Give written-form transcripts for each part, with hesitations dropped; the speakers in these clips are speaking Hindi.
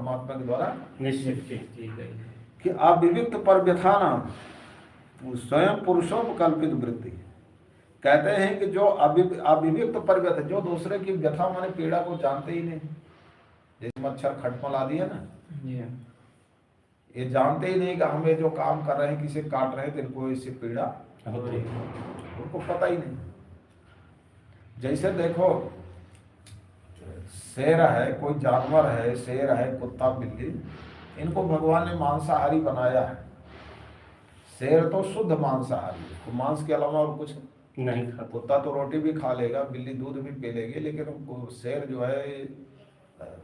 परमात्मा के द्वारा निश्चित की गई। कि अविविक्त पर व्यथा नाम स्वयं पुरुषोपकल्पित वृत्ति। कहते हैं कि जो अविविक्त पर व्यथा, जो दूसरे की व्यथा माने पीड़ा को जानते ही नहीं, जैसे मच्छर खटमल आदि है ना, ये जानते ही नहीं कि हमें जो काम कर रहे हैं किसे काट रहे हैं तो इनको इससे पीड़ा होती है, उनको पता ही नहीं। जैसे देखो शेर है, कोई जानवर है, शेर है, कुत्ता बिल्ली, इनको भगवान ने मांसाहारी बनाया है। शेर तो शुद्ध मांसाहारी है, तो मांस के अलावा और कुछ नहीं खाता। कुत्ता तो रोटी भी खा लेगा, बिल्ली दूध भी पी लेगी, लेकिन शेर जो है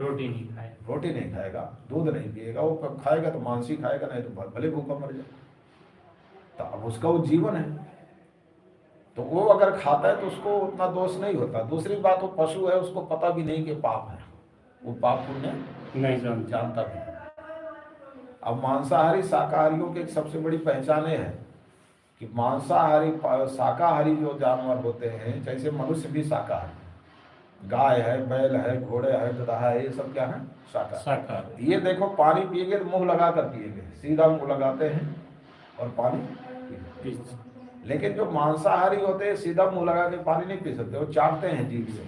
रोटी नहीं खाए, रोटी नहीं खाएगा, दूध नहीं पिएगा, वो खाएगा तो मांस ही खाएगा, नहीं तो भले भूखा मर जाए। तो अब उसका वो जीवन है, तो वो अगर खाता है तो उसको उतना दोष नहीं होता। दूसरी बात, वो पशु है, उसको पता भी नहीं कि पाप है, वो पाप पुण्य नहीं जानता भी। अब मांसाहारी शाकाहारियों की एक सबसे बड़ी पहचान है कि मांसाहारी शाकाहारी जो जानवर होते हैं, जैसे मनुष्य भी शाकाहारी, गाय है, बैल है, घोड़े है, गधा है, ये सब क्या है? शाकाहारी। ये देखो पानी पिएंगे तो मुंह लगा कर पिएंगे, सीधा मुंह लगाते हैं और पानी पीते। लेकिन जो मांसाहारी होते हैं सीधा मुंह लगा के पानी नहीं पी सकते, वो चाटते हैं जीभ से।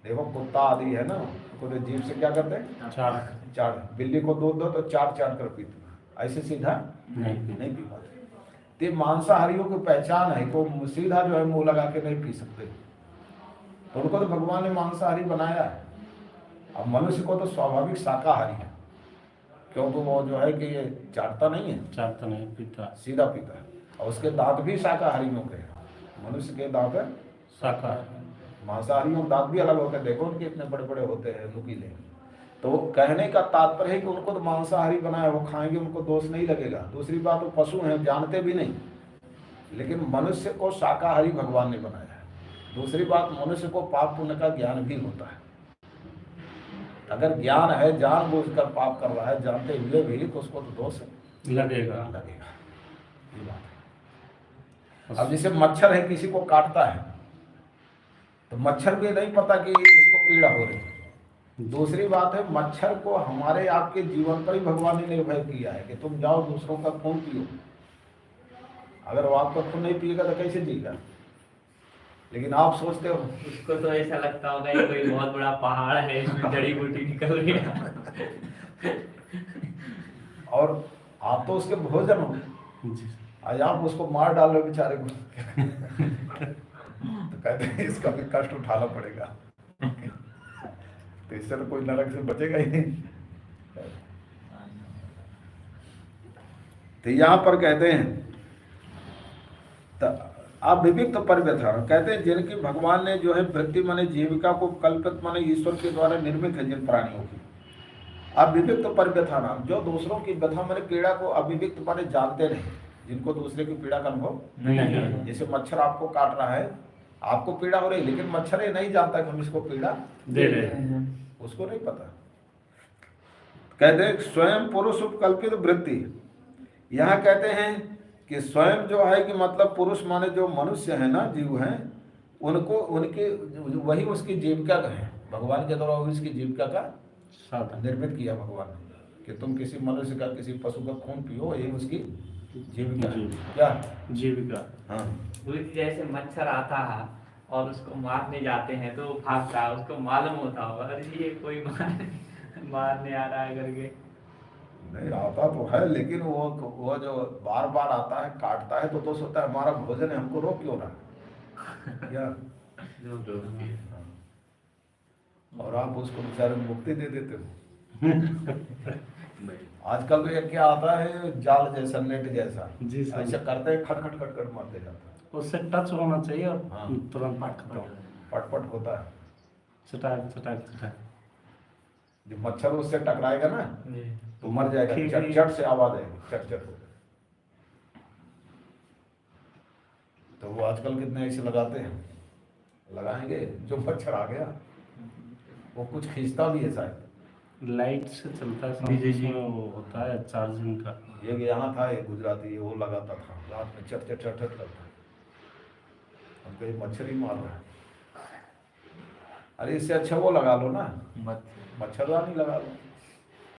देखो कुत्ता आदि है ना, तो जीभ से क्या करते हैं? चाट। बिल्ली को दूध दो तो चाट चाट कर पीते, ऐसे सीधा नहीं पी पाते। तो मांसाहारियों की पहचान है को सीधा जो है मुंह लगा के नहीं पी सकते, तो उनको तो भगवान ने मांसाहारी बनाया है। अब मनुष्य को तो स्वाभाविक शाकाहारी है, क्योंकि वो जो है कि ये चाटता नहीं है, चाटता नहीं, पीता, सीधा पीता है। और उसके दांत भी शाकाहारियों के हैं, मनुष्य के दांत है शाकाहारी, मांसाहारियों के दांत भी अलग होते हैं, देखो उनके इतने बड़े बड़े होते हैं, नुकीले। तो कहने का तात्पर्य है कि उनको तो मांसाहारी बनाया, वो खाएंगे, उनको दोष नहीं लगेगा। दूसरी बात, वो पशु हैं, जानते भी नहीं, लेकिन मनुष्य को शाकाहारी भगवान ने बनाया है। दूसरी बात, मनुष्य को पाप पुण्य का ज्ञान भी होता है। अगर ज्ञान है, जानबूझकर पाप कर रहा है जानते हुए भी, तो उसको तो दोष लगेगा। ये बात है। अब जैसे मच्छर है, किसी को काटता है तो मच्छर को नहीं पता कि इसको पीड़ा हो रही है। दूसरी बात है, मच्छर को हमारे आपके जीवन पर ही भगवान ने निर्भर किया है कि तुम जाओ दूसरों का खून पियो। अगर वो आपका खून नहीं पिएगा तो कैसे जिएगा? लेकिन आप सोचते हो उसको तो ऐसा लगता होगा ये कोई बहुत बड़ा पहाड़ है, इसमें जड़ी बूटी निकल रही है। और आप तो उसके भोजन हो, आज आप उसको मार डाल रहे हो बेचारे को तो कहते हैं इसका भी कष्ट उठाना पड़ेगा। तो इससे तो कोई नरक से बचेगा ही नहीं। तो यहाँ पर कहते हैं अविविक्त पर व्यथा, कहते हैं जिनकी भगवान ने जो है वृत्ति माने जीविका को कल्पित माने ईश्वर के द्वारा निर्मित है जिन प्राणियों की, अविविक्त पर व्यथा नाम, जो दूसरों की व्यथा माने पीड़ा को अविविक्त माने जानते नहीं, जिनको दूसरे की पीड़ा का अनुभव नहीं। जैसे मच्छर आपको काट रहा है, आपको पीड़ा हो रही है, लेकिन मच्छर ये नहीं जानता कि हम इसको पीड़ा दे रहे हैं, उसको नहीं पता। कहते हैं स्वयं पुरुष उपकल्पित वृत्ति। यहाँ कहते हैं कि स्वयं जो है कि मतलब पुरुष माने जो मनुष्य है ना, जीव हैं, उनको उनकी वही उसकी जीविका है, भगवान के द्वारा उसकी जीविका का साधन निर्मित किया भगवान ने कि तुम किसी मनुष्य का, किसी पशु का खून पियो, यही उसकी जीविका है। क्या जीविका? हाँ, जैसे मच्छर आता है और उसको मारने जाते हैं तो भागता है, उसको मालूम होता होगा अरे ये कोई मारने आ रहा है करके। नहीं आता तो है, लेकिन वो जो बार बार आता है, काटता है, तो सोचता है हमारा भोजन है, हमको रोक क्यों रहा क्या? और आप उसको बेचारे मुक्ति दे देते हो। आजकल तो ये क्या आता है, जाल जैसा, नेट जैसा, ऐसा करते हैं, खट खट खट खट मारते जाता है। उससे टच होना चाहिए और तुरंत पट होता है, चटाक चटाक चटाक। जो मच्छर उससे टकराएगा ना तो मर जाएगा, चट चट से आवाज आएगी, चट चट। तो वो आजकल कितने ऐसे लगाते हैं, लगाएंगे, जो मच्छर आ गया वो कुछ खींचता भी है शायद, लाइट से चलता है, वो होता है चार्जिंग का। ये यहाँ था, ये गुजराती, वो लगाता था रात में, चट चट चट चट करता है, हम कहीं मच्छर ही मार रहा है। अरे इससे अच्छा वो लगा लो ना, मच्छरदानी लगा लो।